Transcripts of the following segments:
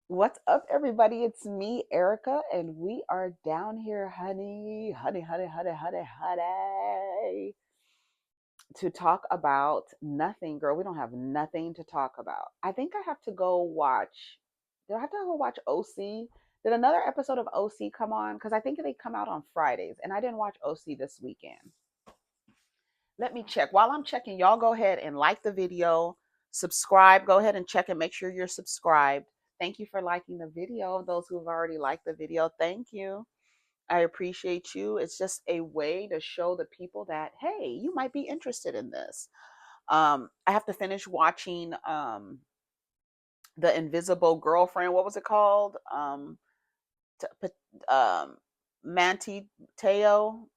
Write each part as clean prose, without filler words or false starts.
What's up, everybody? It's me, Erica, and we are down here, honey, to talk about nothing, girl. We don't have nothing to talk about. I think I have to go watch. Did I have to go watch OC? Did another episode of OC come on? Because I think they come out on Fridays, and I didn't watch OC this weekend. Let me check. While I'm checking, y'all go ahead and like the video, subscribe. Go ahead and check and make sure you're subscribed. Thank you for liking the video. Those who've already liked the video, thank you. I appreciate you. It's just a way to show the people that, hey, you might be interested in this. I have to finish watching The Invisible Girlfriend. What was it called? Um, Manti Teo.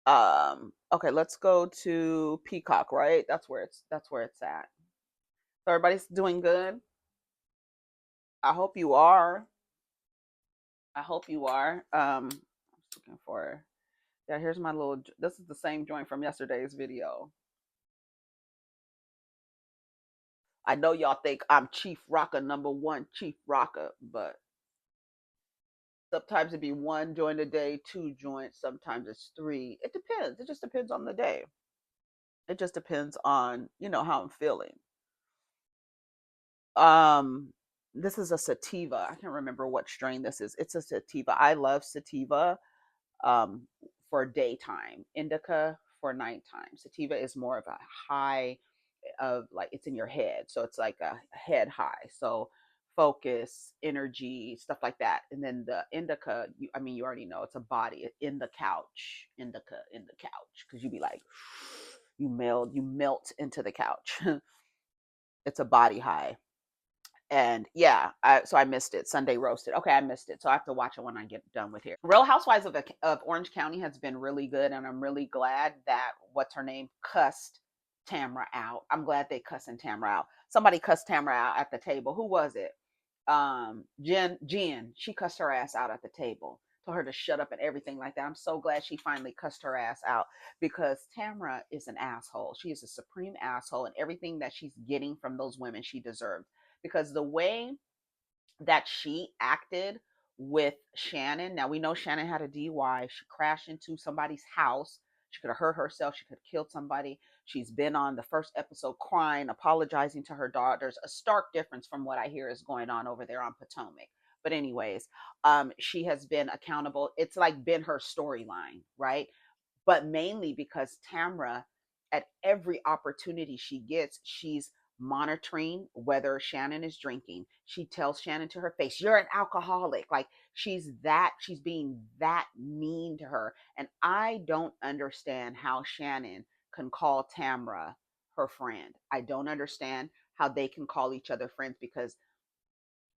Okay, let's go to Peacock, right? That's where it's at. So everybody's doing good. I hope you are. I hope you are. I'm just looking for, yeah, here's my little, this is the same joint from yesterday's video. I know y'all think I'm Chief Rocker, number one Chief Rocker, but sometimes it be one joint a day, two joints, sometimes it's three. It depends. It just depends on the day. It just depends on, how I'm feeling. Um, this is a sativa. I can't remember what strain this is. It's a sativa. I love sativa um for daytime, indica for nighttime. Sativa is more of a high of like it's in your head. So it's like a head high. So focus, energy, stuff like that. And then the indica, I mean, you already know it's a body in the couch, indica in the couch, because you be like, you melt into the couch. It's a body high. And yeah, so I missed it. Sunday roasted. Okay, I missed it. So I have to watch it when I get done with here. Real Housewives of Orange County has been really good, and I'm really glad that what's her name cussed Tamra out. I'm glad they cussing Tamra out. Somebody cussed Tamra out at the table. Who was it? Jen. She cussed her ass out at the table. Told her to shut up and everything like that. I'm so glad she finally cussed her ass out because Tamra is an asshole. She is a supreme asshole, and everything that she's getting from those women she deserved because the way that she acted with Shannon. Now we know Shannon had a DUI. She crashed into somebody's house. She could have hurt herself. She could have killed somebody. She's been on the first episode crying, apologizing to her daughter. There's a stark difference from what I hear is going on over there on Potomac. But anyways, she has been accountable. It's like been her storyline, right? But mainly because Tamra, at every opportunity she gets, she's monitoring whether Shannon is drinking. She tells Shannon to her face, "You're an alcoholic." Like she's being that mean to her. And I don't understand how Shannon can call Tamra her friend. I don't understand how they can call each other friends because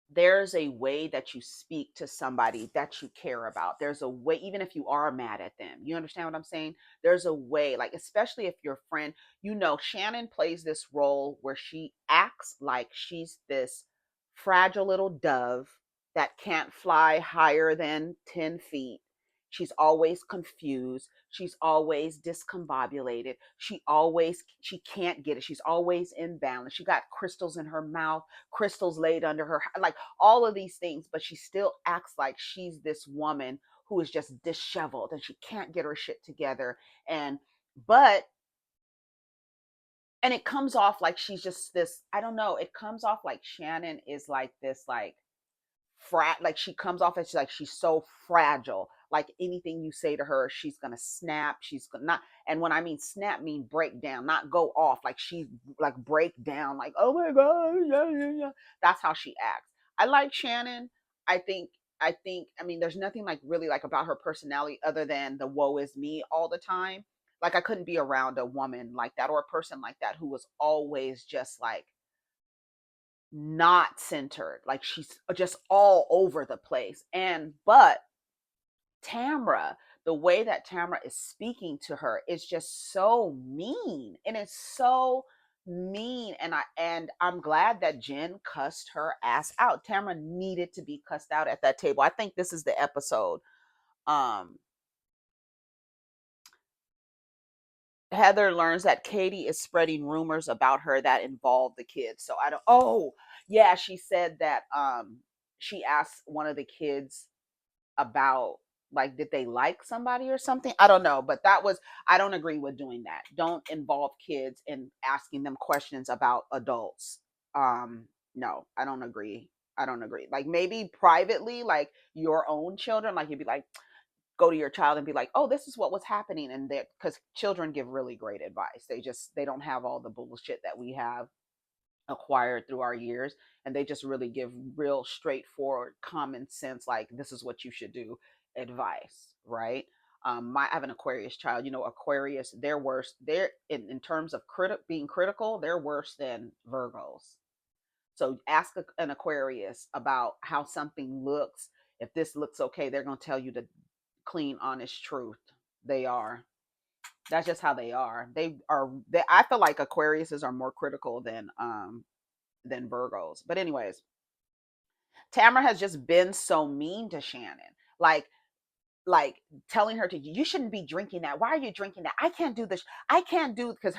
there's a way that you speak to somebody that you care about. There's a way, even if you are mad at them. You understand what I'm saying? There's a way, like, especially if your friend, Shannon plays this role where she acts like she's this fragile little dove that can't fly higher than 10 feet. She's always confused. She's always discombobulated. She can't get it. She's always imbalanced. She got crystals in her mouth, crystals laid under her, like all of these things, but she still acts like she's this woman who is just disheveled and she can't get her shit together. But and it comes off like she's just this, I don't know, it comes off like Shannon is like this, like like she comes off as like she's so fragile. Like anything you say to her, she's gonna snap. She's gonna not. And when I mean snap, mean break down, not go off. Like she like break down. Like, oh my god, yeah, yeah, yeah. That's how she acts. I like Shannon. I think. I mean, there's nothing like really like about her personality other than the woe is me all the time. Like I couldn't be around a woman like that or a person like that who was always just like not centered. Like she's just all over the place. But Tamra, the way that Tamra is speaking to her is just so mean. And it's so mean. And I'm glad that Jen cussed her ass out. Tamra needed to be cussed out at that table. I think this is the episode. Um Heather learns that Katie is spreading rumors about her that involve the kids. So I don't. Oh, yeah, she said that she asked one of the kids about, like, did they like somebody or something? I don't know, but that was, I don't agree with doing that. Don't involve kids in asking them questions about adults. Um no, I don't agree. I don't agree. Like, maybe privately, like your own children, like you'd be like, go to your child and be like, oh, this is what was happening. And that, because children give really great advice. They don't have all the bullshit that we have acquired through our years, and they just really give real straightforward common sense, like, this is what you should do advice, right? I have an Aquarius child. Aquarius, they're worse. They're in terms of being critical, they're worse than Virgos. So ask an Aquarius about how something looks. If this looks okay, they're going to tell you the clean, honest truth. They are. That's just how they are. I feel like Aquariuses are more critical than Virgos. But anyways, Tamara has just been so mean to Shannon. Like telling her, you shouldn't be drinking that. Why are you drinking that? I can't do this. I can't do, because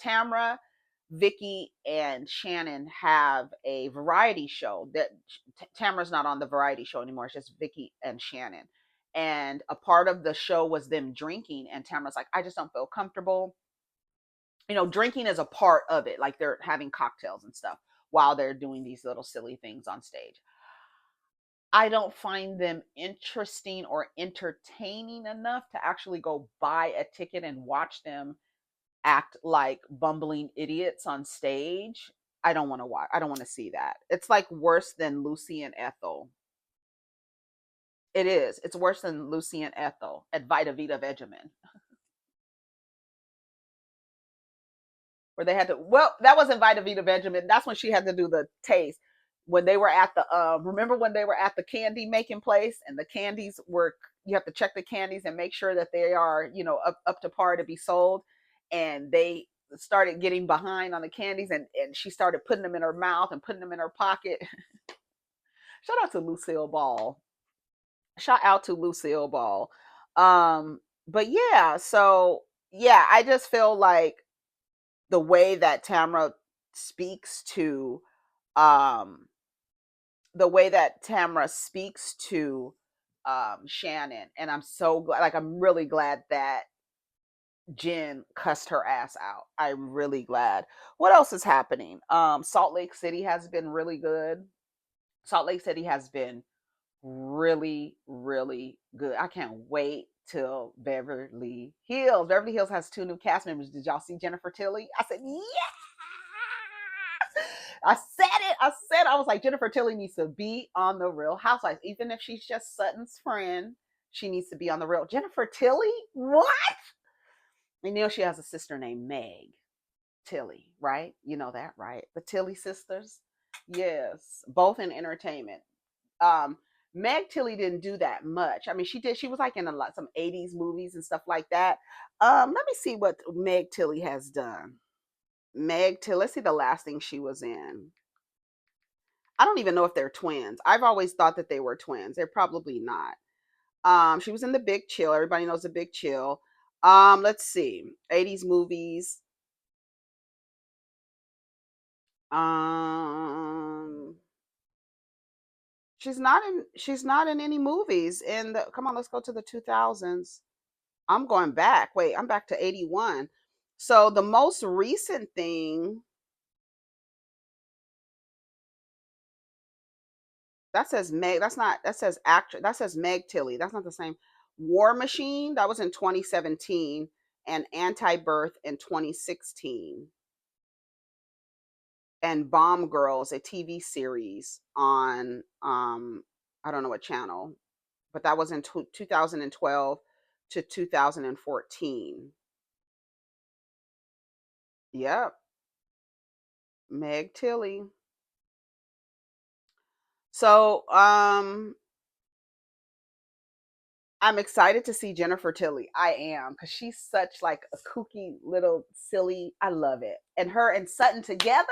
Tamara, Vicky, and Shannon have a variety show that Tamara's not on the variety show anymore. It's just Vicky and Shannon. And a part of the show was them drinking, and Tamara's like, I just don't feel comfortable. Drinking is a part of it. Like, they're having cocktails and stuff while they're doing these little silly things on stage. I don't find them interesting or entertaining enough to actually go buy a ticket and watch them act like bumbling idiots on stage. I don't want to watch. I don't want to see that. It's like worse than Lucy and Ethel. It is. It's worse than Lucy and Ethel at Vita Vita Vegemin, where they had to. Well, that wasn't Vita Vita Benjamin. That's when she had to do the taste. When they were at the remember when they were at the candy making place, and the candies were, you have to check the candies and make sure that they are, up to par to be sold, and they started getting behind on the candies, and she started putting them in her mouth and putting them in her pocket. Shout out to Lucille Ball. Shout out to Lucille Ball. But yeah, so yeah, I just feel like the way that Tamra speaks to um the way that Tamra speaks to Shannon, and I'm so glad, like, I'm really glad that Jen cussed her ass out. I'm really glad. What else is happening? Salt Lake City has been really good. Salt Lake City has been really, really good. I can't wait till Beverly Hills. Beverly Hills has two new cast members. Did y'all see Jennifer Tilly? I said, yeah. I said it. I was like, Jennifer Tilly needs to be on the Real Housewives. Even if she's just Sutton's friend, she needs to be on the Real. Jennifer Tilly? What? She has a sister named Meg Tilly, right? You know that, right? The Tilly sisters. Yes, both in entertainment. Um, Meg Tilly didn't do that much. I mean, she did. She was like in some '80s movies and stuff like that. Let me see what Meg Tilly has done. Meg Tilly. Let's see the last thing she was in. I don't even know if they're twins. I've always thought that they were twins. They're probably not. She was in The Big Chill. Everybody knows The Big Chill. Let's see. 80s movies. Um, she's not in any movies. Come on, let's go to the 2000s. I'm going back. Wait, I'm back to 81. So the most recent thing that says Meg, that's not, that says actor, that says Meg Tilly. That's not the same. War Machine, that was in 2017, and Anti Birth in 2016. And Bomb Girls, a TV series on I don't know what channel, but that was in 2012 to 2014. Yep, Meg Tilly. So I'm excited to see Jennifer Tilly. I am, because she's such like a kooky little silly. I love it. And her and Sutton together,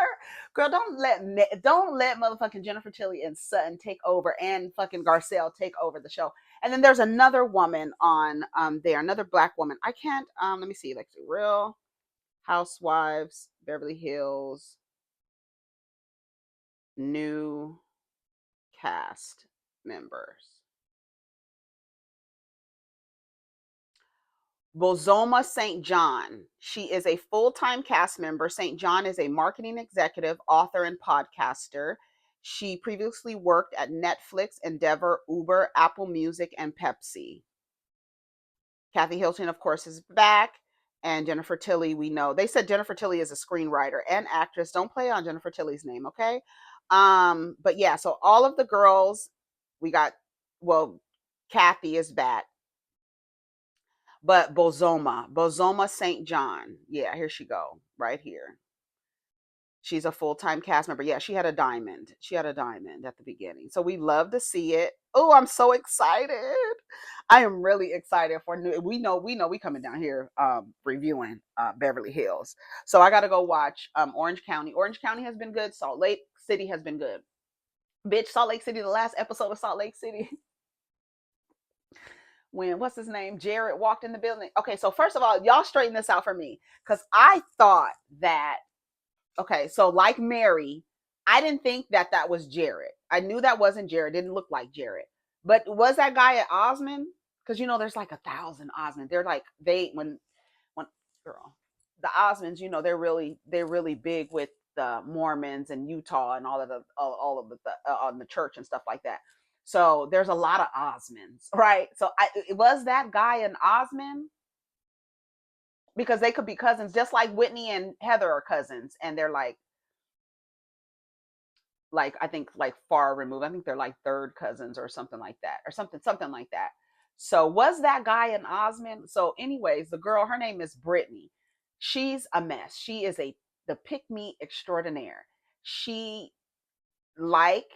girl. Don't let motherfucking Jennifer Tilly and Sutton take over, and fucking Garcelle take over the show. And then there's another woman on there, another black woman. I can't let me see, like the Real Housewives, Beverly Hills, new cast members. Bozoma St. John. She is a full time cast member. St. John is a marketing executive, author, and podcaster. She previously worked at Netflix, Endeavor, Uber, Apple Music, and Pepsi. Kathy Hilton, of course, is back. And Jennifer Tilly, we know. They said Jennifer Tilly is a screenwriter and actress. Don't play on Jennifer Tilly's name, okay? But yeah, so all of the girls, we got, well, Kathy is back. But Bozoma St. John. Yeah, here she go, right here. She's a full-time cast member. Yeah, she had a diamond. She had a diamond at the beginning. So we love to see it. Oh, I'm so excited. I am really excited for new. We coming down here reviewing Beverly Hills. So I gotta go watch Orange County. Orange County has been good. Salt Lake City has been good. Bitch, Salt Lake City, the last episode of Salt Lake City. When what's his name? Jared walked in the building. Okay, so first of all, y'all straighten this out for me. Because I thought that, okay, so like Mary, I didn't think that that was Jared. I knew that wasn't Jared. Didn't look like Jared. But was that guy at Osmond? Because there's like 1,000 Osmond. They're like when girl, the Osmonds, they're really big with the Mormons and Utah and all of the on the church and stuff like that. So there's a lot of Osmonds, right? So was that guy an Osmond? Because they could be cousins, just like Whitney and Heather are cousins, and they're like I think like far removed. I think they're like third cousins or something like that, or something like that. So was that guy an Osmond? So, anyways, the girl, her name is Brittany. She's a mess. She is the pick me extraordinaire. She like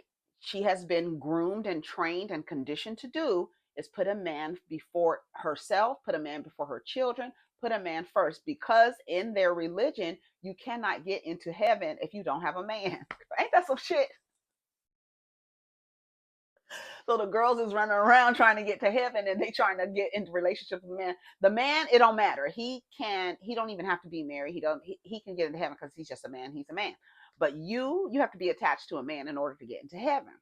she has been groomed and trained and conditioned to do is put a man before herself, put a man before her children, put a man first, because in their religion you cannot get into heaven if you don't have a man. Ain't that some shit? So the girls is running around trying to get to heaven, and they trying to get into relationship with men. The man, it don't matter. He don't even have to be married. He can get into heaven because he's just a man. He's a man. But you have to be attached to a man in order to get into heaven.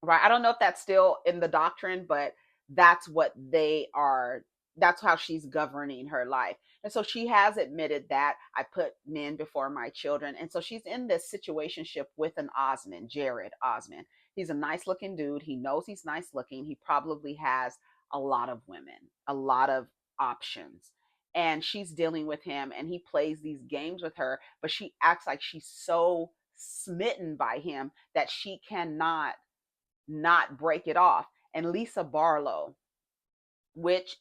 Right? I don't know if that's still in the doctrine, but that's what they are. That's how she's governing her life. And so she has admitted that I put men before my children. And so she's in this situationship with an Osmond, Jared Osmond. He's a nice looking dude. He knows he's nice looking. He probably has a lot of women, a lot of options. And she's dealing with him, and he plays these games with her, but she acts like she's so smitten by him that she cannot not break it off. And Lisa Barlow, which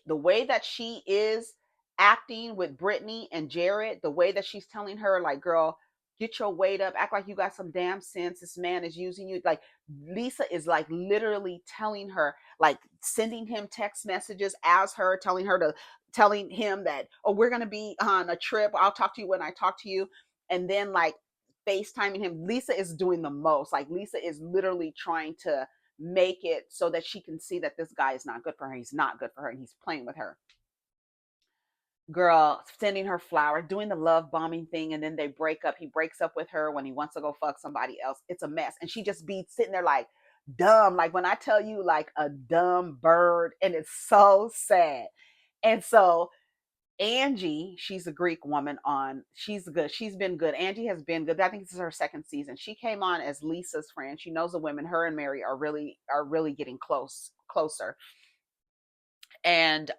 the way that she is acting with Brittany and Jared, the way that she's telling her, like, girl, get your weight up, act like you got some damn sense. This man is using you. Like, Lisa is like literally telling her, like sending him text messages as her, telling him that, oh, we're gonna be on a trip. I'll talk to you when I talk to you. And then like FaceTiming him. Lisa is doing the most. Like Lisa is literally trying to make it so that she can see that this guy is not good for her. He's not good for her, and he's playing with her. Girl, sending her flowers, doing the love bombing thing, and then they break up. He breaks up with her when he wants to go fuck somebody else. It's a mess. And she just be sitting there like dumb. Like when I tell you, like a dumb bird, and it's so sad. And so Angie, she's a Greek woman on. She's good. She's been good. Angie has been good. I think this is her second season. She came on as Lisa's friend. She knows the women. Her and Mary are really getting closer. And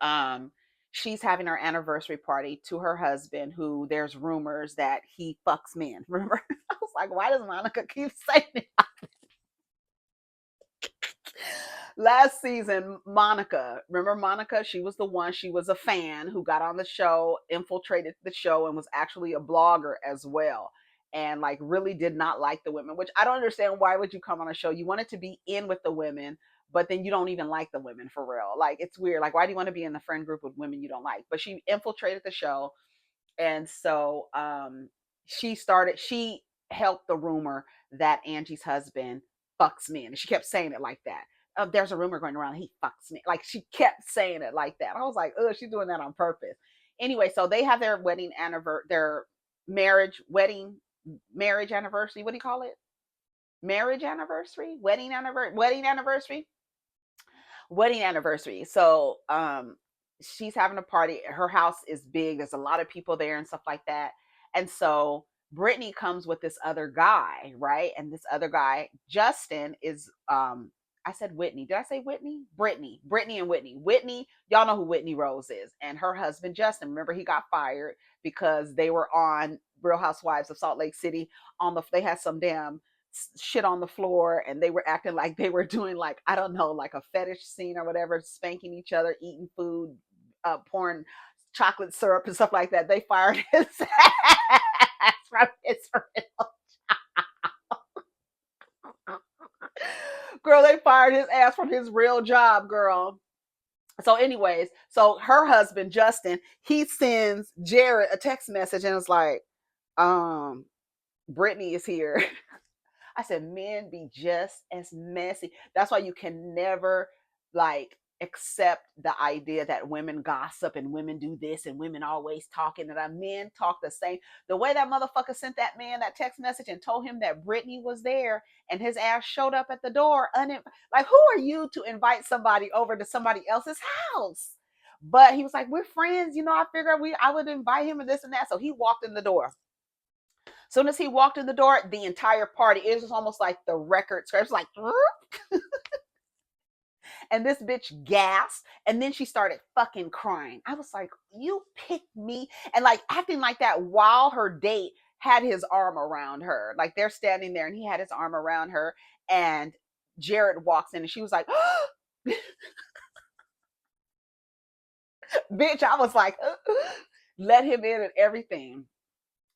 she's having her anniversary party to her husband, who there's rumors that he fucks men. Remember? I was like, why does Monica keep saying it? Last season, Monica, remember Monica? She was the one, she was a fan who got on the show, infiltrated the show, and was actually a blogger as well. And like really did not like the women, which I don't understand. Why would you come on a show? You wanted to be in with the women, but then you don't even like the women for real. Like, it's weird. Like, why do you want to be in the friend group with women you don't like? But she infiltrated the show. And so she helped the rumor that Angie's husband fucks men. And she kept saying it like that. There's a rumor going around, he fucks me. Like, she kept saying it like that. I was like, oh, she's doing that on purpose. Anyway, so they have their wedding anniversary, their marriage anniversary. What do you call it? Marriage anniversary? Wedding anniversary. So she's having a party. Her house is big. There's a lot of people there and stuff like that. And so Brittany comes with this other guy, right? And this other guy, Justin, is I said Whitney. Did I say Whitney? Brittany and Whitney. Whitney, y'all know who Whitney Rose is. And her husband, Justin, remember he got fired because they were on Real Housewives of Salt Lake City they had some damn shit on the floor, and they were acting like they were doing, like, I don't know, like a fetish scene or whatever, spanking each other, eating food, pouring chocolate syrup and stuff like that. They fired his ass from his real girl. They fired his ass from his real job, girl. So anyways, so her husband Justin, he sends Jared a text message and it's like, Brittany is here. I said, men be just as messy. That's why you can never, like, accept the idea that women gossip and women do this and women always talking, and that men talk the same. The way that motherfucker sent that man that text message and told him that Brittany was there and his ass showed up at the door. Like, who are you to invite somebody over to somebody else's house? But he was like, we're friends. I figured I would invite him and this and that. So he walked in the door. Soon as he walked in the door, the entire party, it was almost like the record scratch, like, and this bitch gasped, and then she started fucking crying. I was like, you picked me, and like acting like that while her date had his arm around her. Like, they're standing there, and he had his arm around her, and Jared walks in, and she was like, bitch. I was like, let him in and everything.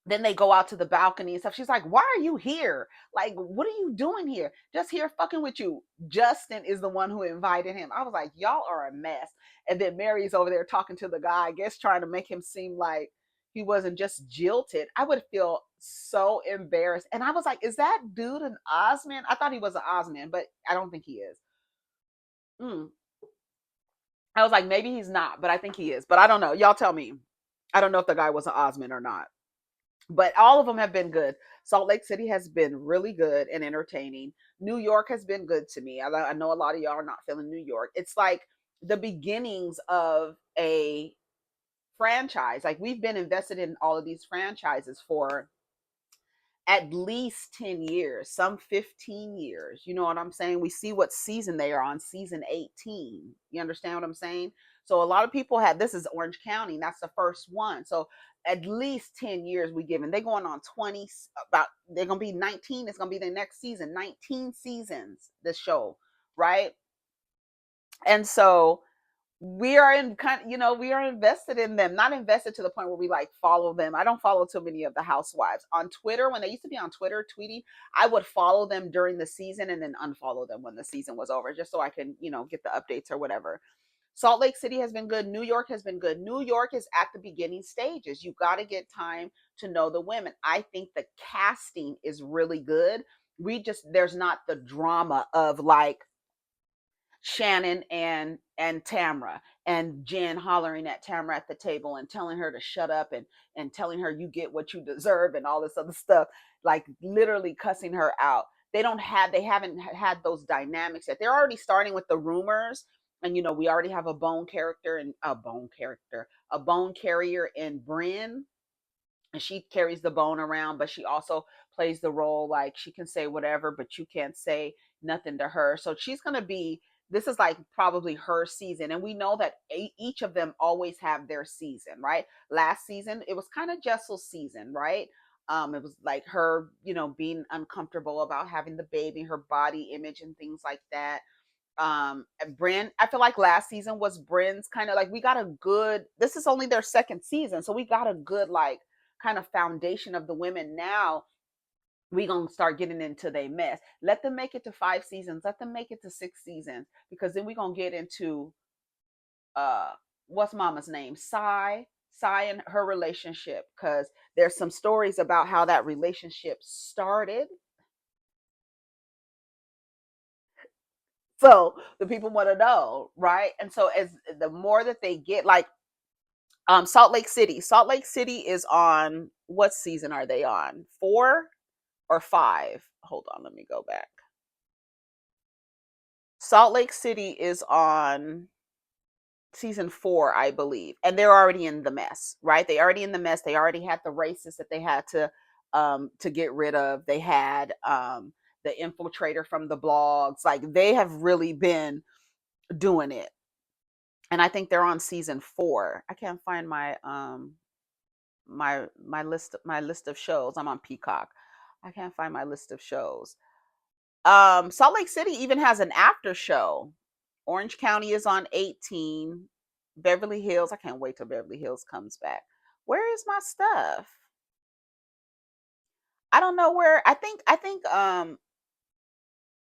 Then they go out to the balcony and stuff. She's like, why are you here? Like, what are you doing here? Just here fucking with you. Justin is the one who invited him. I was like, y'all are a mess. And then Mary's over there talking to the guy, I guess trying to make him seem like he wasn't just jilted. I would feel so embarrassed. And I was like, is that dude an Osman? I thought he was an Osman, but I don't think he is. I was like, maybe he's not, but I think he is. But I don't know. Y'all tell me. I don't know if the guy was an Osman or not. But all of them have been good. Salt Lake City has been really good and entertaining. New York has been good to me. I know a lot of y'all are not feeling New York. It's like the beginnings of a franchise. Like, we've been invested in all of these franchises for at least 10 years, some 15 years. You know what I'm saying? We see what season they are on, season 18. You understand what I'm saying? So a lot of people have, this is Orange County. That's the first one. So at least 10 years we given. They're going on 20, they're going to be 19. It's going to be the next season, 19 seasons, this show, right? And so we are we are invested in them, not invested to the point where we like follow them. I don't follow too many of the housewives on Twitter. When they used to be on Twitter tweeting, I would follow them during the season and then unfollow them when the season was over, just so I can, get the updates or whatever. Salt Lake City has been good. New York has been good. New York is at the beginning stages. You got to get time to know the women. I think the casting is really good. There's not the drama of like Shannon and Tamra, and Jen hollering at Tamra at the table and telling her to shut up, and telling her you get what you deserve and all this other stuff, like literally cussing her out. They haven't had those dynamics yet. They're already starting with the rumors, and we already have a bone carrier in Brynn, and she carries the bone around, but she also plays the role like she can say whatever, but you can't say nothing to her. So this is like probably her season, and we know that each of them always have their season, right? Last season it was kind of Jessel's season, right? It was like her, being uncomfortable about having the baby, her body image and things like that. Brynn, I feel like last season was Brynn's kind of like, this is only their second season, so we got a good like kind of foundation of the women now. we gonna start getting into their mess. Let them make it to 5 seasons. Let them make it to 6 seasons, because then we gonna get into uh what's mama's name, Sai and her relationship, because there's some stories about how that relationship started. So the people want to know, right? And so as the more that they get, like Salt Lake City is on, what season are they on? 4 or 5? Hold on, let me go back. Salt Lake City is on season 4, I believe, and they're already in the mess, right? They already in the mess. They already had the racists that they had to get rid of. They had the infiltrator from the blogs. Like, they have really been doing it. And I think they're on season 4. I can't find my list of shows. I'm on Peacock. I can't find my list of shows. Salt Lake City even has an after show. Orange County is on 18. Beverly Hills, I can't wait till Beverly Hills comes back. Where is my stuff? I don't know where. I think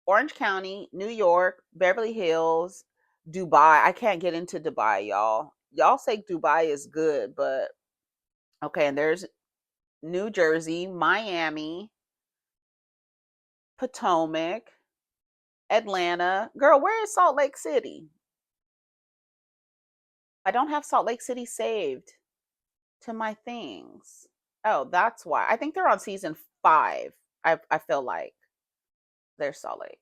Orange County, New York, Beverly Hills, Dubai. I can't get into Dubai, y'all. Y'all say Dubai is good, but okay, and there's New Jersey, Miami, Potomac, Atlanta. Girl, where is Salt Lake City? I don't have Salt Lake City saved to my things. Oh, that's why. I think they're on season 5. I feel like they're Salt Lake.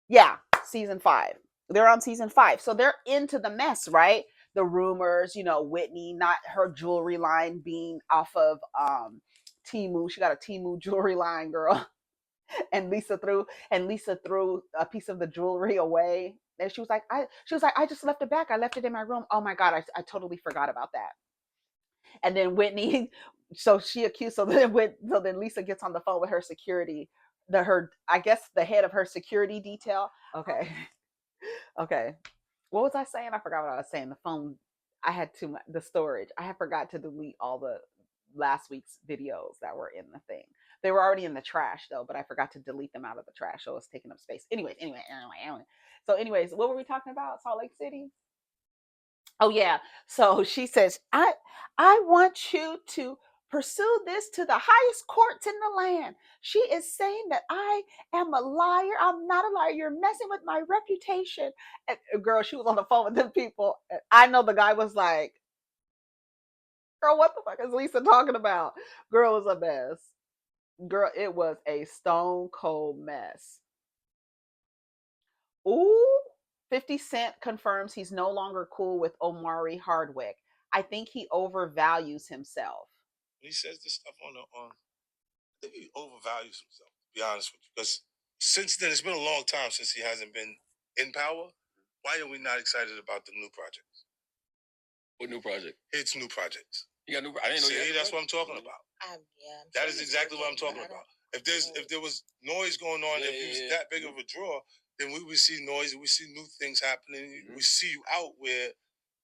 Yeah, season 5. They're on season 5. So they're into the mess, right? The rumors, Whitney, not her jewelry line being off of Temu. She got a Temu jewelry line, girl. And Lisa threw a piece of the jewelry away. And she was like, I just left it back. I left it in my room. Oh my God, I totally forgot about that. And then Whitney, so she accused. So then Lisa gets on the phone with her security, I guess the head of her security detail. Okay, okay. What was I saying? I forgot what I was saying. The phone. I had too much. The storage. I had forgot to delete all the last week's videos that were in the thing. They were already in the trash though, but I forgot to delete them out of the trash, so it's taking up space. Anyway. So, anyways, what were we talking about? Salt Lake City. Oh yeah. So she says, I want you to pursue this to the highest courts in the land. She is saying that I am a liar. I'm not a liar. You're messing with my reputation. And girl, she was on the phone with them people. And I know the guy was like, girl, what the fuck is Lisa talking about? Girl, it was a mess. Girl, it was a stone cold mess. Ooh, 50 Cent confirms he's no longer cool with Omari Hardwick. I think he overvalues himself. He says this stuff I think he overvalues himself, to be honest with you. Because since then, it's been a long time since he hasn't been in power. Why are we not excited about the new projects? What new project? It's new projects. You got new. I didn't know. See, that's what I'm talking about. Yeah. That is exactly what I'm talking about. If there was noise going on, if he was that big of a draw, then we would see noise. We see new things happening. We see you out where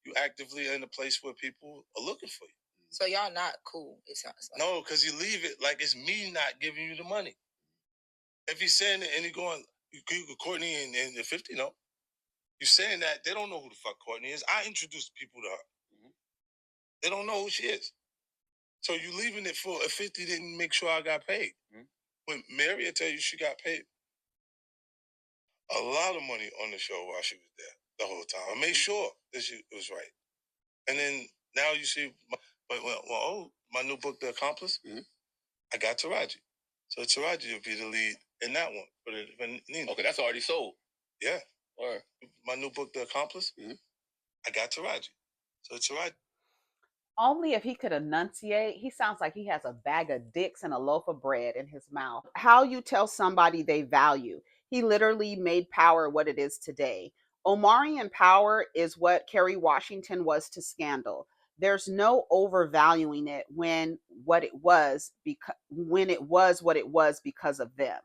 you actively in a place where people are looking for you. So y'all not cool, it sounds like. No, because you leave it like it's me not giving you the money. If he's saying it and he going, you Courtney and the 50, no. You're saying that, they don't know who the fuck Courtney is. I introduced people to her. They don't know who she is. So you leaving it for a 50 didn't make sure I got paid. When Mary will tell you she got paid a lot of money on the show while she was there the whole time. I made sure that she was right. And then now you see, my new book, The Accomplice, I got Taraji. So Taraji will be the lead in that one. Okay, that's already sold. Yeah. Or my new book, The Accomplice, I got Taraji. So Taraji. Only if he could enunciate. He sounds like he has a bag of dicks and a loaf of bread in his mouth. How you tell somebody they value. He literally made power what it is today. Omari in power is what Kerry Washington was to Scandal. There's no overvaluing it when it was what it was because of them.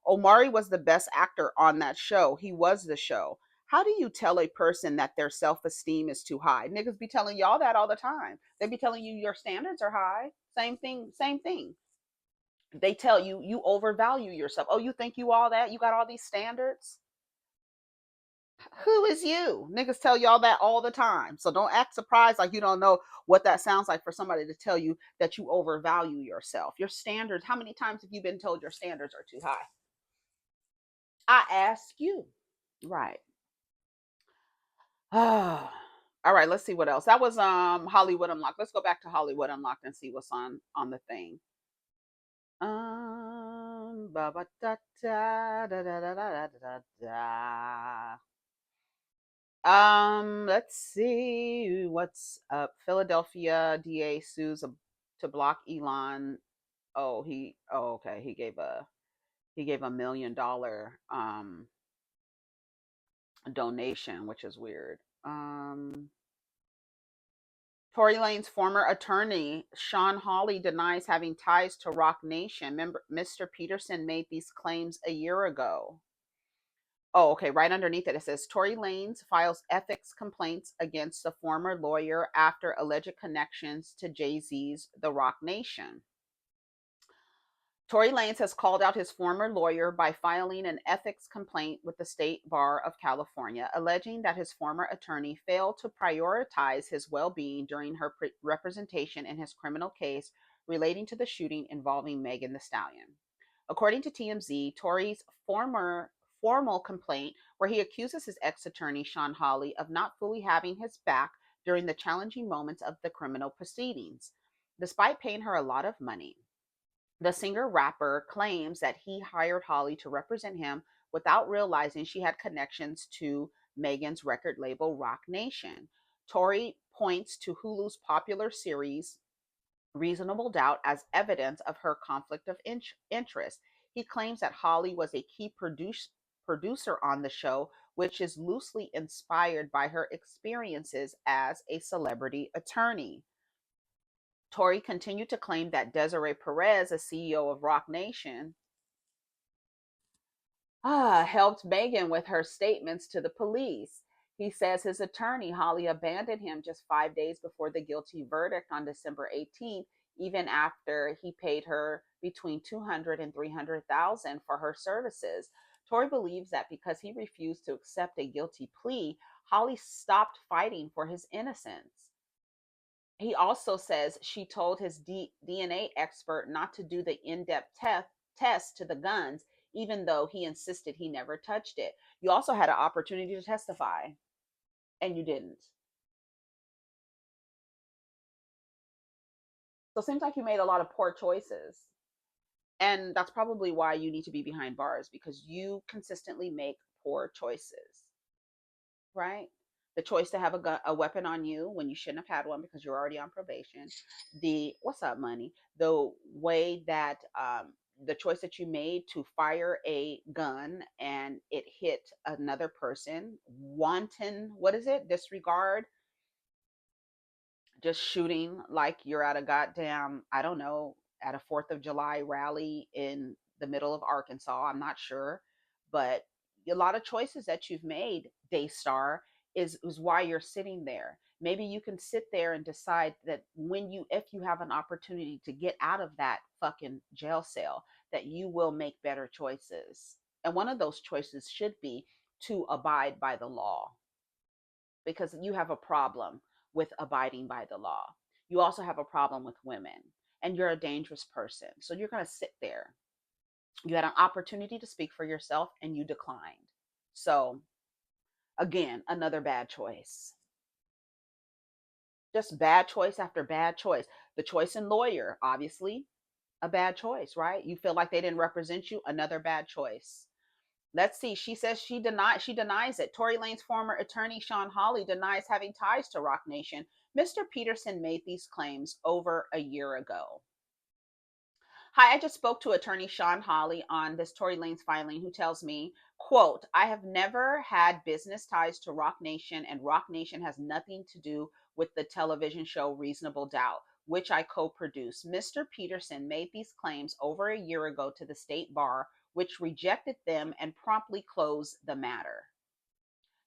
Omari was the best actor on that show. He was the show. How do you tell a person that their self-esteem is too high? Niggas be telling y'all that all the time. They be telling you your standards are high. Same thing, same thing. They tell you you overvalue yourself. Oh, you think you all that? You got all these standards? Who is you? Niggas tell y'all that all the time. So don't act surprised like you don't know what that sounds like for somebody to tell you that you overvalue yourself. Your standards, how many times have you been told your standards are too high? I ask you. Right. All right, let's see what else. That was Hollywood Unlocked. Let's go back to Hollywood Unlocked and see what's on the thing. Ba ba da da da da da da da da. Let's see what's up. Philadelphia DA sues to block Elon. Okay. He gave $1 million donation, which is weird. Tory Lanez former attorney Shawn Holley denies having ties to Rock Nation. Mr. Peterson made these claims a year ago. Oh, okay. Right underneath it, it says Tory Lanez files ethics complaints against the former lawyer after alleged connections to Jay-Z's The Rock Nation. Tory Lanez has called out his former lawyer by filing an ethics complaint with the State Bar of California, alleging that his former attorney failed to prioritize his well being during her representation in his criminal case relating to the shooting involving Megan Thee Stallion. According to TMZ, Tory's formal complaint, where he accuses his ex attorney, Shawn Holley, of not fully having his back during the challenging moments of the criminal proceedings. Despite paying her a lot of money, the singer rapper claims that he hired Holley to represent him without realizing she had connections to Megan's record label Rock Nation. Tory points to Hulu's popular series Reasonable Doubt as evidence of her conflict of interest. He claims that Holley was a key producer on the show, which is loosely inspired by her experiences as a celebrity attorney. Tory continued to claim that Desiree Perez, a CEO of Rock Nation, helped Megan with her statements to the police. He says his attorney, Holley, abandoned him just 5 days before the guilty verdict on December 18th, even after he paid her between $200,000 and $300,000 for her services. Tory believes that because he refused to accept a guilty plea, Holley stopped fighting for his innocence. He also says she told his DNA expert not to do the in-depth test to the guns, even though he insisted he never touched it. You also had an opportunity to testify, and you didn't. So it seems like you made a lot of poor choices. And that's probably why you need to be behind bars, because you consistently make poor choices, right? The choice to have a weapon on you when you shouldn't have had one because you're already on probation. The what's up, money? The way that the choice that you made to fire a gun and it hit another person, wanton, what is it? Disregard, just shooting like you're at a goddamn, I don't know, at a 4th of July rally in the middle of Arkansas. I'm not sure. But a lot of choices that you've made, Daystar, is why you're sitting there. Maybe you can sit there and decide that if you have an opportunity to get out of that fucking jail cell, that you will make better choices. And one of those choices should be to abide by the law, because you have a problem with abiding by the law. You also have a problem with women, and you're a dangerous person. So you're going to sit there. You had an opportunity to speak for yourself and you declined. So, again, another bad choice. Just bad choice after bad choice. The choice in lawyer, obviously, a bad choice, right? You feel like they didn't represent you, another bad choice. Let's see. She says she denies it. Tory Lanez former attorney Shawn Holley denies having ties to Rock Nation. Mr. Peterson made these claims over a year ago. Hi, I just spoke to attorney Shawn Holley on this Tory Lanez filing, who tells me, quote, I have never had business ties to Rock Nation, and Rock Nation has nothing to do with the television show Reasonable Doubt, which I co-produced. Mr. Peterson made these claims over a year ago to the state bar, which rejected them and promptly closed the matter.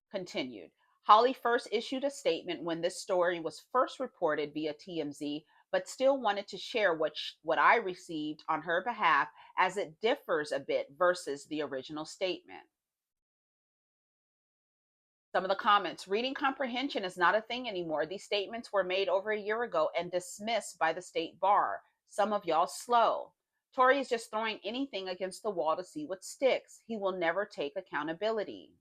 Continued. Holley first issued a statement when this story was first reported via TMZ but still wanted to share what I received on her behalf, as it differs a bit versus the original statement. Some of the comments: reading comprehension is not a thing anymore. These statements were made over a year ago and dismissed by the state bar. Some of y'all slow. Tory is just throwing anything against the wall to see what sticks. He will never take accountability.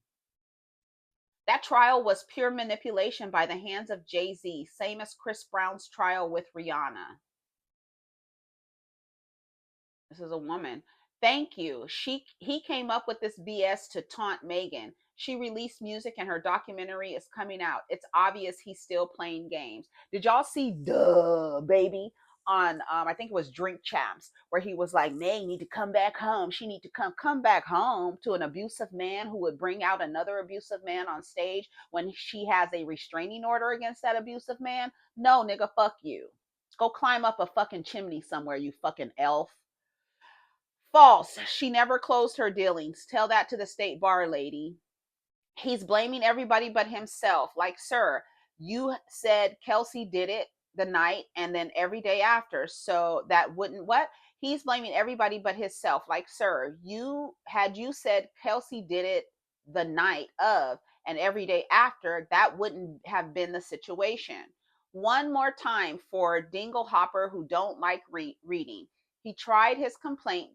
That trial was pure manipulation by the hands of Jay-Z, same as Chris Brown's trial with Rihanna. This is a woman. Thank you. He came up with this BS to taunt Megan. She released music and her documentary is coming out. It's obvious he's still playing games. Did y'all see Duh Baby on I think it was Drink Champs, where he was like, Meg need to come back home. She need to come back home to an abusive man who would bring out another abusive man on stage when she has a restraining order against that abusive man? No, nigga, fuck you. Go climb up a fucking chimney somewhere, you fucking elf. False. She never closed her dealings. Tell that to the state bar lady. He's blaming everybody but himself. Like, sir, you said Kelsey did it the night and then every day after. So that wouldn't what? He's blaming everybody but himself. Like, sir, you said Kelsey did it the night of and every day after, that wouldn't have been the situation. One more time for Dingle Hopper who don't like reading. He tried his complaint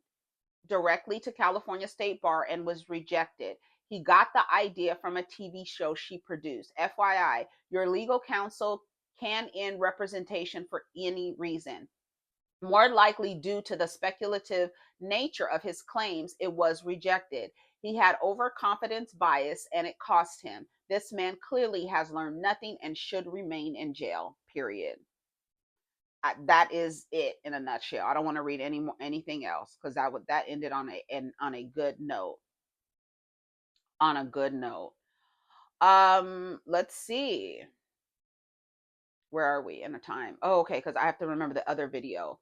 directly to California State Bar and was rejected. He got the idea from a TV show she produced. FYI, your legal counsel can end representation for any reason. More likely due to the speculative nature of his claims, it was rejected. He had overconfidence bias and it cost him. This man clearly has learned nothing and should remain in jail, period. That is it in a nutshell. I don't want to read anything else because that ended on a good note. On a good note. Let's see. Where are we in the time? Oh, okay, because I have to remember the other video.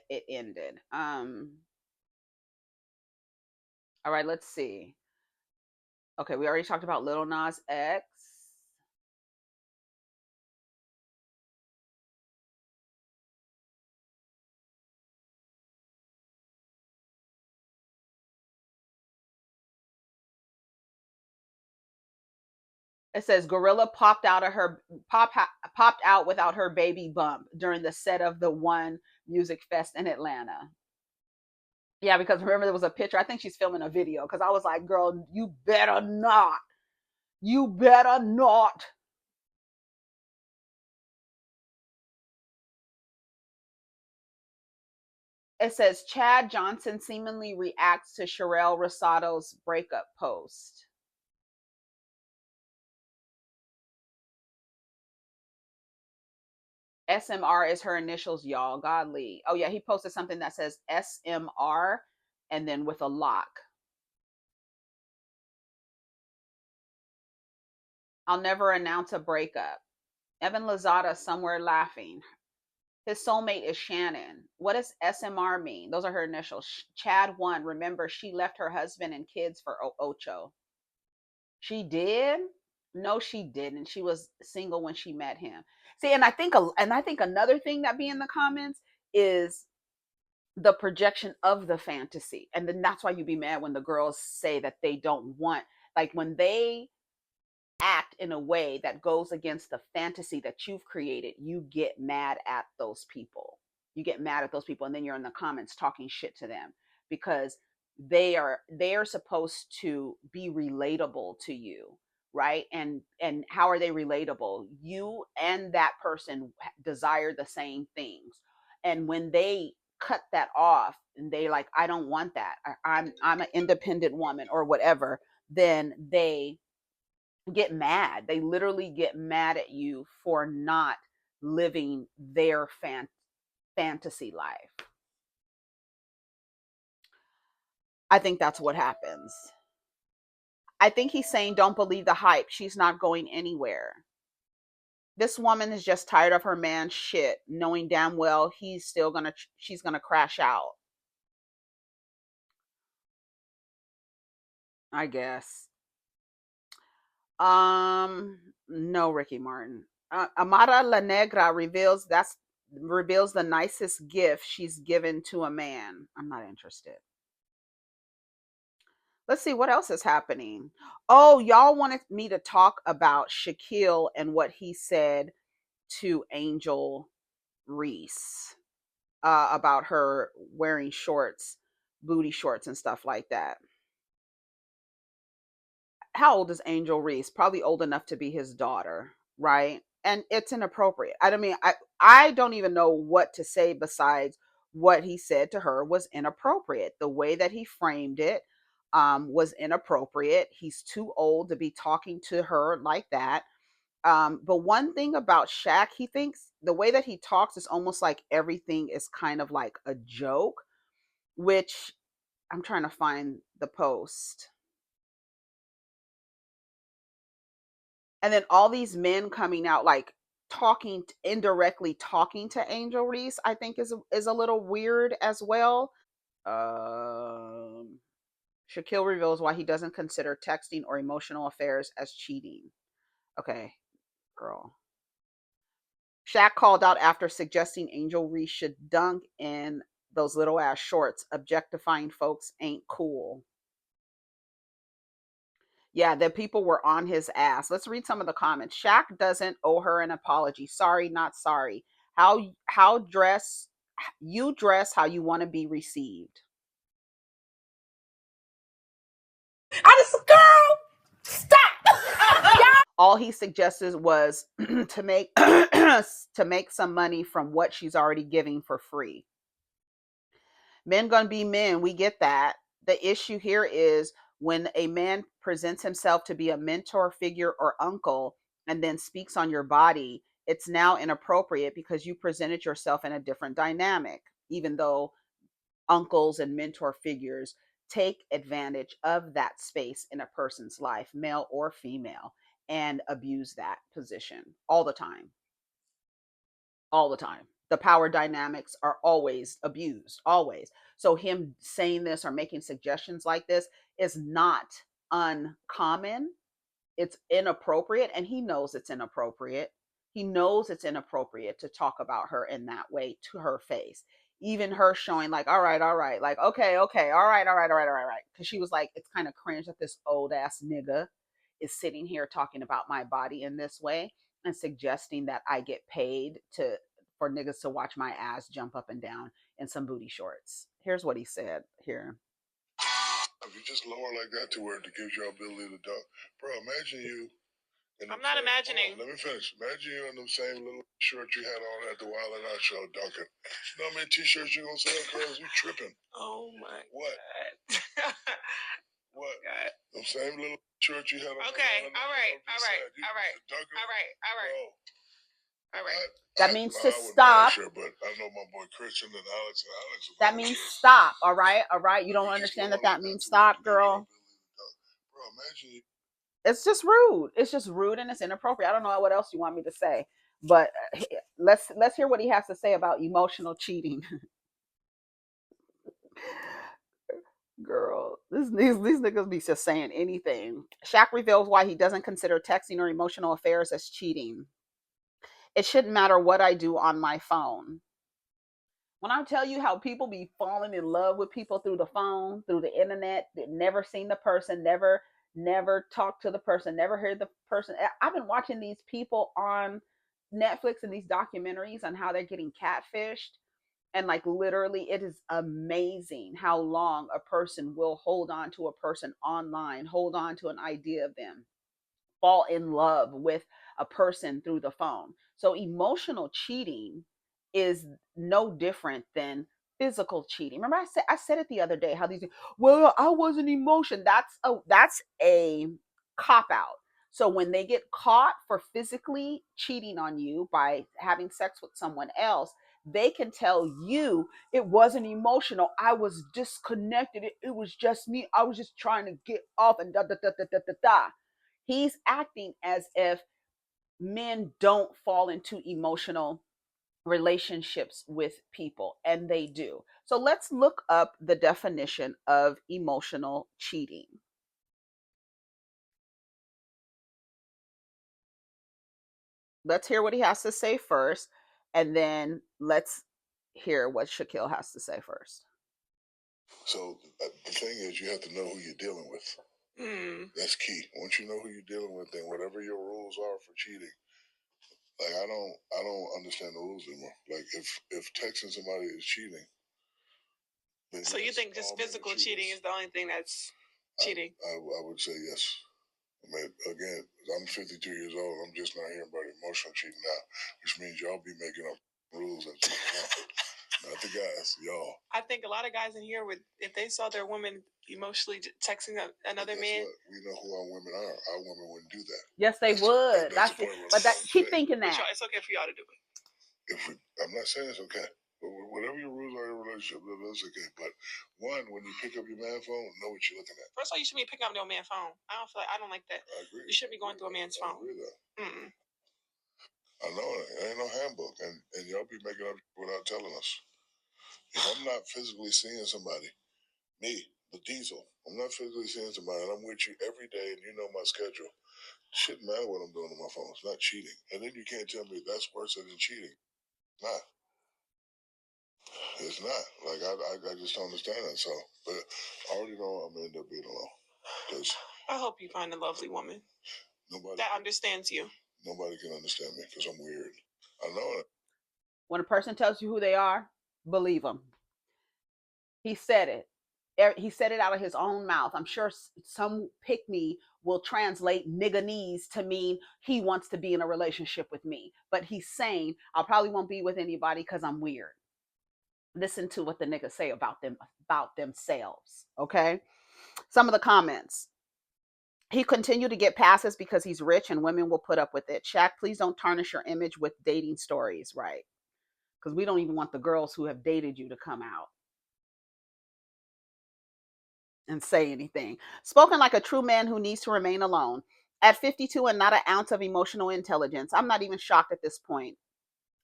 It ended. All right, let's see. Okay, we already talked about Lil Nas X. It says Gorilla popped out without her baby bump during the set of the One Music Fest in Atlanta. Yeah, because remember there was a picture. I think she's filming a video because I was like, girl, you better not. You better not. It says Chad Johnson seemingly reacts to Sherelle Rosado's breakup post. SMR is her initials, y'all. Godly. Oh, yeah, he posted something that says SMR and then with a lock. I'll never announce a breakup. Evan Lazada somewhere laughing. His soulmate is Shannon. What does SMR mean? Those are her initials. Chad 1. Remember, she left her husband and kids for Ocho. She did? No, she didn't. She was single when she met him. See, and I think another thing that be in the comments is the projection of the fantasy. And then that's why you be mad when the girls say that they don't want, like when they act in a way that goes against the fantasy that you've created, you get mad at those people. You get mad at those people and then you're in the comments talking shit to them because they are supposed to be relatable to you, right? And how are they relatable? You and that person desire the same things. And when they cut that off and they like, I don't want that. I'm an independent woman or whatever, then they get mad. They literally get mad at you for not living their fantasy life. I think that's what happens. I think he's saying, don't believe the hype. She's not going anywhere. This woman is just tired of her man's shit, knowing damn well she's gonna crash out. I guess. No, Ricky Martin. Amara La Negra reveals that's reveals the nicest gift she's given to a man. I'm not interested. Let's see what else is happening. Oh, y'all wanted me to talk about Shaquille and what he said to Angel Reese about her wearing shorts, booty shorts, and stuff like that. How old is Angel Reese? Probably old enough to be his daughter, right? And it's inappropriate. I mean, I don't even know what to say besides what he said to her was inappropriate. The way that he framed it was inappropriate. He's too old to be talking to her like that. But one thing about Shaq, he thinks the way that he talks is almost like everything is kind of like a joke, which I'm trying to find the post. And then all these men coming out like talking indirectly talking to Angel Reese, I think is a little weird as well. Um Shaquille reveals why he doesn't consider texting or emotional affairs as cheating. Okay, girl. Shaq called out after suggesting Angel Reese should dunk in those little ass shorts. Objectifying folks ain't cool. Yeah, the people were on his ass. Let's read some of the comments. Shaq doesn't owe her an apology. Sorry, not sorry. How dress you dress how you want to be received. I just, girl, stop. All he suggested was to make to make some money from what she's already giving for free. Men gonna be men, we get that. The issue here is when a man presents himself to be a mentor figure or uncle and then speaks on your body, it's now inappropriate because you presented yourself in a different dynamic, even though uncles and mentor figures take advantage of that space in a person's life, male or female, and abuse that position all the time. All the time. The power dynamics are always abused, always. So him saying this or making suggestions like this is not uncommon. It's inappropriate, and he knows it's inappropriate. He knows it's inappropriate to talk about her in that way to her face. Even her showing like, all right, like, okay, okay, all right. Because she was like, it's kind of cringe that this old ass nigga is sitting here talking about my body in this way and suggesting that I get paid to for niggas to watch my ass jump up and down in some booty shorts. Here's what he said here. If you just lower like that to where it gives you ability to duck, bro, imagine you. I'm not imagining. Let me finish. Imagine you in the same little shirt you had on at the Wild and Out show, dunking. You know how many t-shirts you gonna sell, girls? You tripping. Oh my what? God. What? God. The same little shirt you had on. Okay, all right. All right. That means to stop. Sure, but I know my boy Christian and Alex. That means stop. All right. All right. You don't understand that means stop, girl. Bro, imagine. It's just rude. It's just rude and it's inappropriate. I don't know what else you want me to say, but let's hear what he has to say about emotional cheating. Girl, these niggas be just saying anything. Shaq reveals why he doesn't consider texting or emotional affairs as cheating. It shouldn't matter what I do on my phone. When I tell you how people be falling in love with people through the phone, through the internet, that never seen the person, never talked to the person, never heard the person. I've been watching these people on Netflix and these documentaries on how they're getting catfished. And like literally, it is amazing how long a person will hold on to a person online, hold on to an idea of them, fall in love with a person through the phone. So emotional cheating is no different than physical cheating. Remember I said it the other day how these, well, I wasn't emotion. That's a cop out. So when they get caught for physically cheating on you by having sex with someone else, they can tell you it wasn't emotional. I was disconnected. It was just me. I was just trying to get off and da da da da da da da. He's acting as if men don't fall into emotional relationships with people, and they do. So let's look up the definition of emotional cheating. Let's hear what he has to say first. and then let's hear what Shaquille has to say first. So the thing is, you have to know who you're dealing with. That's key. Once you know who you're dealing with, then whatever your rules are for cheating, like I don't understand the rules anymore. Like if texting somebody is cheating, then so you think just physical cheating is the only thing that's cheating? I would say yes. I mean, again, I'm 52 years old. I'm just not hearing about emotional cheating now, which means y'all be making up rules and not the guys, y'all. I think a lot of guys in here would, if they saw their woman emotionally texting another man. We know who our women are. Our women wouldn't do that. Yes, they would. That's it. But keep thinking that. It's okay for y'all to do it. I'm not saying it's okay. Whatever your rules are in a relationship, that's okay. But one, when you pick up your man phone, know what you're looking at. First of all, you shouldn't be picking up your man's phone. I don't like that. I agree. You shouldn't be going through a man's phone. I agree with that. I know it. Ain't no handbook, and y'all be making up without telling us. If I'm not physically seeing somebody, me, the diesel, I'm not physically seeing somebody, and I'm with you every day, and you know my schedule. It shouldn't matter what I'm doing on my phone. It's not cheating. And then you can't tell me that's worse than cheating. Nah. It's not. Like, I just don't understand that. So, but I already know I'm going to end up being alone. Because I hope you find a lovely woman that understands you. Nobody can understand me because I'm weird. I know it. When a person tells you who they are, believe them. He said it. He said it out of his own mouth. I'm sure some pick me will translate nigganese to mean he wants to be in a relationship with me. But he's saying, I probably won't be with anybody because I'm weird. Listen to what the niggas say about themselves. Okay. Some of the comments. He continued to get passes because he's rich and women will put up with it. Shaq, please don't tarnish your image with dating stories, right? Because we don't even want the girls who have dated you to come out and say anything. Spoken like a true man who needs to remain alone. At 52 and not an ounce of emotional intelligence, I'm not even shocked at this point.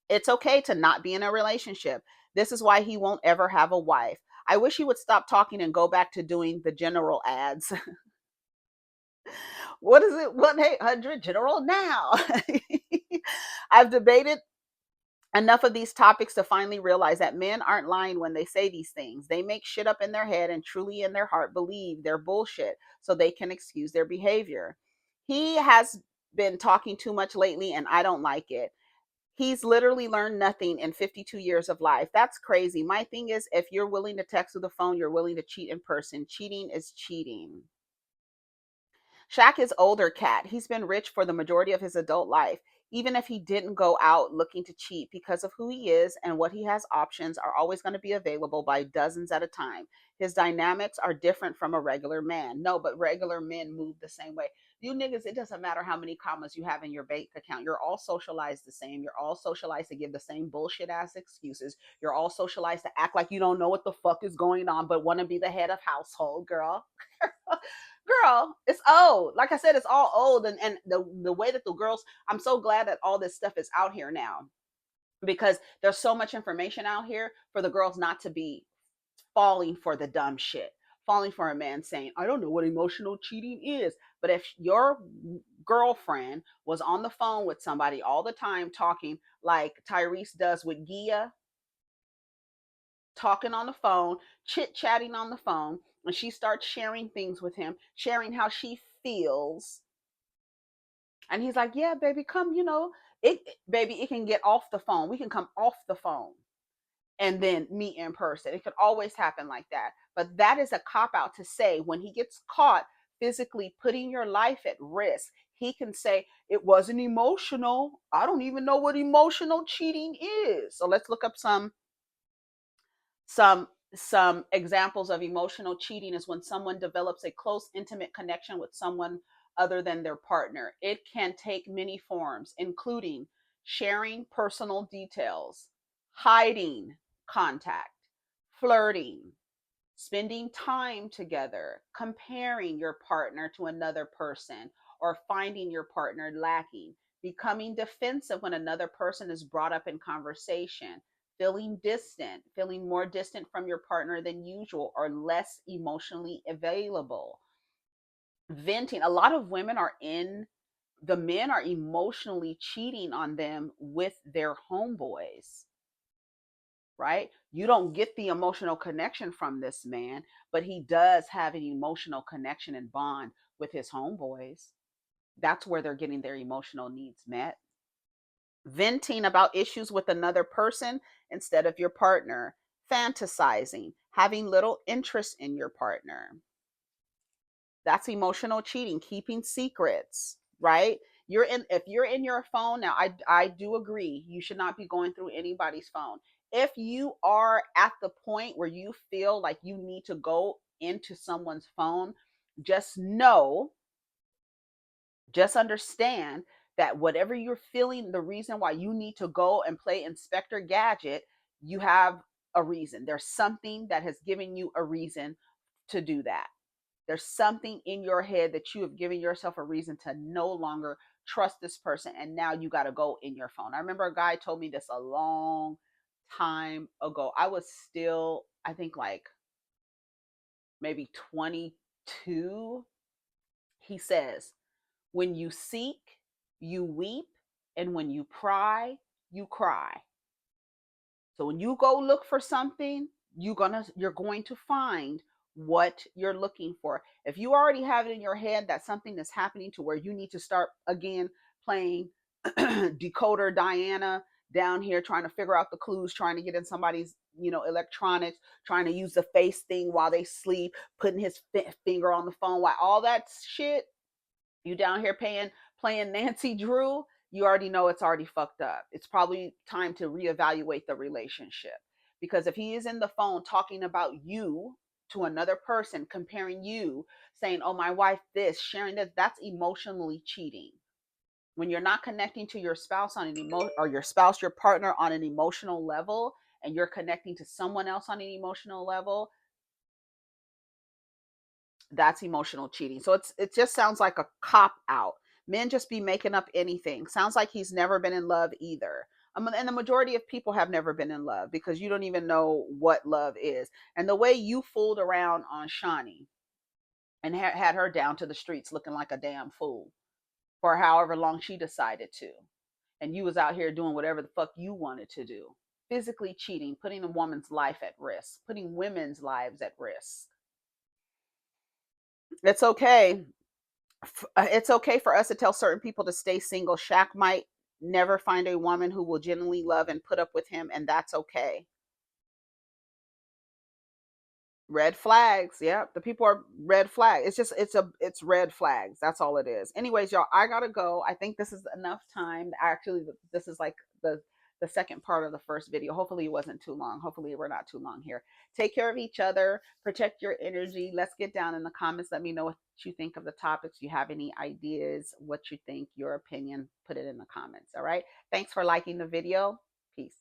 It's okay to not be in a relationship. This is why he won't ever have a wife. I wish he would stop talking and go back to doing the general ads. What is it? 1-800 General now. I've debated enough of these topics to finally realize that men aren't lying when they say these things. They make shit up in their head and truly in their heart believe they're bullshit so they can excuse their behavior. He has been talking too much lately and I don't like it. He's literally learned nothing in 52 years of life. That's crazy. My thing is, if you're willing to text through the phone, you're willing to cheat in person. Cheating is cheating. Shaq is older cat. He's been rich for the majority of his adult life. Even if he didn't go out looking to cheat, because of who he is and what he has, options are always going to be available by dozens at a time. His dynamics are different from a regular man. No, but regular men move the same way. You niggas, it doesn't matter how many commas you have in your bank account. You're all socialized the same. You're all socialized to give the same bullshit ass excuses. You're all socialized to act like you don't know what the fuck is going on, but want to be the head of household, girl. Girl, it's old. Like I said, it's all old. And the way that the girls, I'm so glad that all this stuff is out here now, because there's so much information out here for the girls not to be falling for the dumb shit, falling for a man saying, I don't know what emotional cheating is. But if your girlfriend was on the phone with somebody all the time talking like Tyrese does with Gia, talking on the phone, chit-chatting on the phone, and she starts sharing things with him, sharing how she feels. And he's like, yeah, baby, come, baby, it can get off the phone. We can come off the phone and then meet in person. It could always happen like that. But that is a cop out to say when he gets caught physically putting your life at risk, he can say, it wasn't emotional. I don't even know what emotional cheating is. So let's look up some examples of emotional cheating. Is when someone develops a close, intimate connection with someone other than their partner. It can take many forms, including sharing personal details, hiding contact, flirting, spending time together, comparing your partner to another person, or finding your partner lacking, becoming defensive when another person is brought up in conversation, feeling distant, feeling more distant from your partner than usual, or less emotionally available, venting. A lot of women are in the men are emotionally cheating on them with their homeboys, right? You don't get the emotional connection from this man, but he does have an emotional connection and bond with his homeboys. That's where they're getting their emotional needs met. Venting about issues with another person instead of your partner. Fantasizing, having little interest in your partner. That's emotional cheating. Keeping secrets, right? You're in If you're in your phone now, I do agree you should not be going through anybody's phone. If you are at the point where you feel like you need to go into someone's phone, just know, just understand that whatever you're feeling, the reason why you need to go and play Inspector Gadget, you have a reason. There's something that has given you a reason to do that. There's something in your head that you have given yourself a reason to no longer trust this person. And now you got to go in your phone. I remember a guy told me this a long time ago. I was still, I think, like maybe 22. He says, when you seek, you weep. And when you pry, you cry. So when you go look for something, you're going to find what you're looking for. If you already have it in your head that something is happening to where you need to start again playing decoder Diana down here, trying to figure out the clues, trying to get in somebody's, electronics, trying to use the face thing while they sleep, putting his finger on the phone, while all that shit, you down here playing Nancy Drew, you already know it's already fucked up. It's probably time to reevaluate the relationship. Because if he is in the phone talking about you to another person, comparing you, saying, oh, my wife, this, sharing this, that's emotionally cheating. When you're not connecting to your spouse on an or your spouse, your partner on an emotional level, and you're connecting to someone else on an emotional level, that's emotional cheating. So it just sounds like a cop out. Men just be making up anything. Sounds like he's never been in love either. And the majority of people have never been in love because you don't even know what love is. And the way you fooled around on Shawnee and had her down to the streets looking like a damn fool for however long she decided to. And you was out here doing whatever the fuck you wanted to do. Physically cheating, putting a woman's life at risk, putting women's lives at risk. It's okay. It's okay for us to tell certain people to stay single. Shaq might never find a woman who will genuinely love and put up with him, and that's okay. Red flags. Yeah, the people are red flag. It's red flags. That's all it is. Anyways, y'all, I gotta go. I think this is enough time. Actually, this is like the second part of the first video. Hopefully it wasn't too long. Hopefully we're not too long here. Take care of each other. Protect your energy. Let's get down in the comments. Let me know what you think of the topics. You have any ideas, what you think, your opinion, put it in the comments. All right. Thanks for liking the video. Peace.